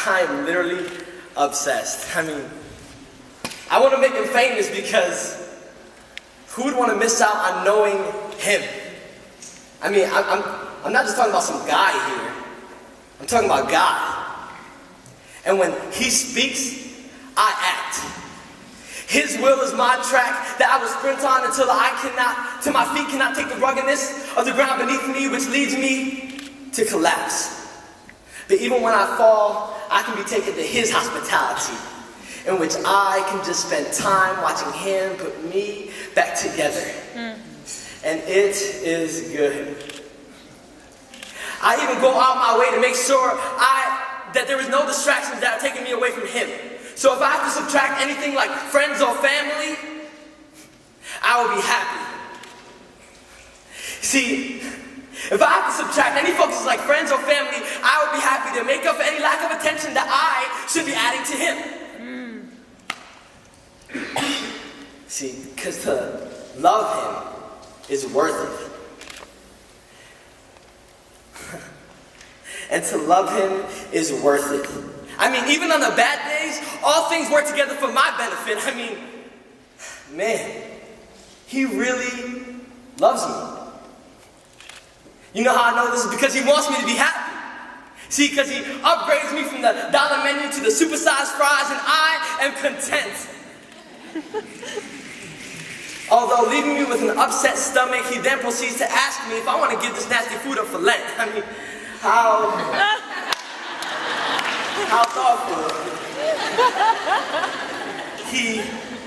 I'm literally obsessed. I mean, I want to make him famous because who would want to miss out on knowing him? I mean, I'm not just talking about some guy here. I'm talking about God. And when he speaks, I act. His will is my track that I will sprint on until till my feet cannot take the ruggedness of the ground beneath me, which leads me to collapse. But even when I fall, I can be taken to his hospitality, in which I can just spend time watching him put me back together. And it is good. I even go out my way to make sure that there is no distractions that are taking me away from him. So if I have to subtract anything like friends or family, I will be happy. See, if I have to subtract any focuses like friends or family, I will be happy to make up for any lack of attention that I should be adding to him. See, because to love him is worth it. And to love him is worth it. I mean, even on the bad days, all things work together for my benefit. I mean, man, he really loves me. You know how I know this is because he wants me to be happy. See, because he upgrades me from the dollar menu to the supersized fries, and I am content. Although leaving me with an upset stomach, he then proceeds to ask me if I want to give this nasty food up for Lent. I mean, how thoughtful. He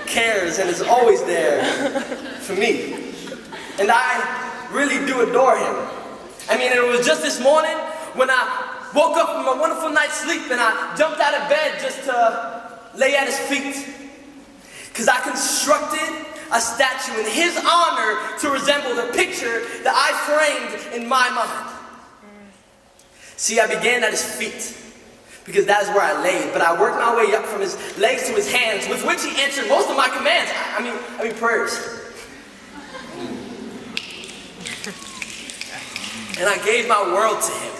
cares and is always there for me. And I really do adore him. I mean, it was just this morning when I woke up from a wonderful night's sleep and I jumped out of bed just to lay at his feet. Because I constructed a statue in his honor to resemble the picture that I framed in my mind. See, I began at his feet, because that is where I laid, but I worked my way up from his legs to his hands, with which he answered most of my commands. I mean prayers. And I gave my world to him.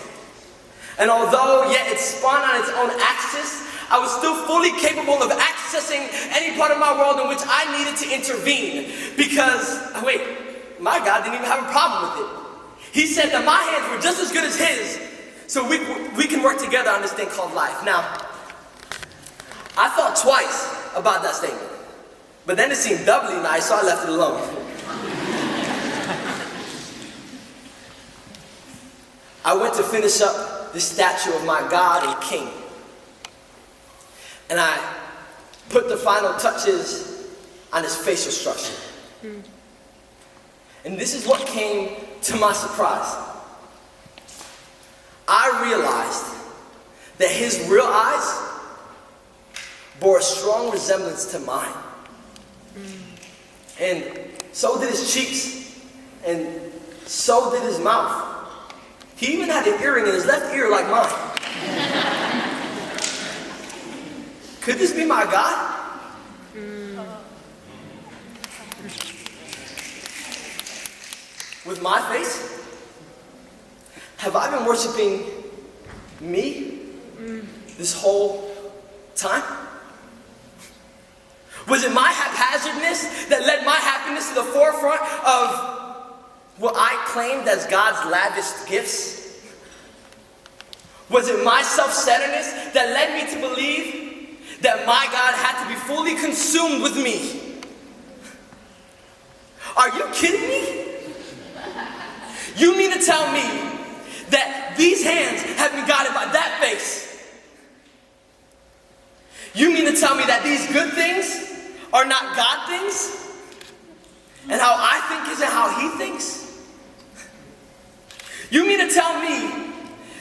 And although yet it spun on its own axis, I was still fully capable of accessing any part of my world in which I needed to intervene. Because, my God didn't even have a problem with it. He said that my hands were just as good as his, so we can work together on this thing called life. Now, I thought twice about that statement, but then it seemed doubly nice, so I left it alone. I went to finish up this statue of my God and King. And I put the final touches on his facial structure. And this is what came to my surprise. I realized that his real eyes bore a strong resemblance to mine. And so did his cheeks, and so did his mouth. He even had an earring in his left ear like mine. Could this be my God? With my face? Have I been worshiping me this whole time? Was it my haphazardness that led my happiness to the forefront of what I claimed as God's lavish gifts? Was it my self-centeredness that led me to believe that my God had to be fully consumed with me? Are you kidding me? You mean to tell me that these hands have been guided by that face? You mean to tell me that these good things are not God things? And how I think isn't how he thinks? You mean to tell me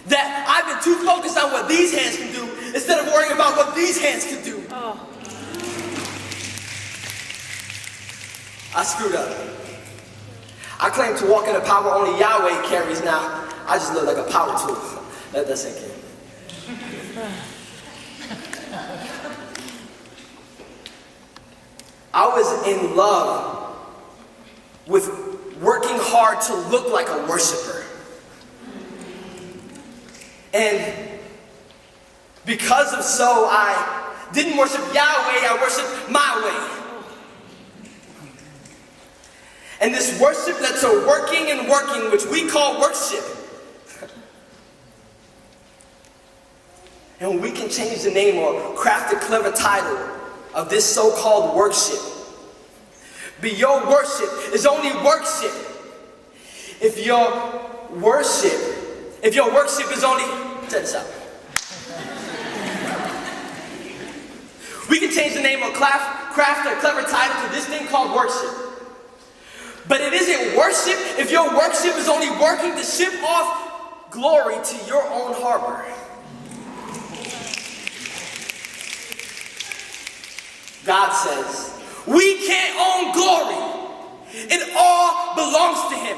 that I've been too focused on what these hands can do instead of worrying about what these hands can do? Oh. I screwed up. I claim to walk in the power only Yahweh carries now. I just look like a power tool. Let that sink in. I was in love with working hard to look like a worshiper. And Because of so, I didn't worship Yahweh, I worshiped my way. And this worship that's a working and working, which we call worship. And when we can change the name or craft a clever title of this so-called worship, but your worship is only worship if your worship is only, check this out. We can change the name or craft a clever title to this thing called worship. But it isn't worship if your worship is only working to ship off glory to your own harbor. God says, we can't own glory. It all belongs to Him.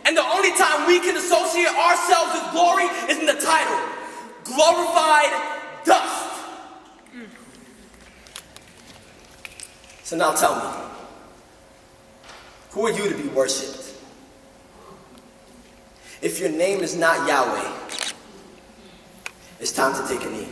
And the only time we can associate ourselves with glory is in the title, glorified dust. So now tell me, who are you to be worshipped? If your name is not Yahweh, it's time to take a knee.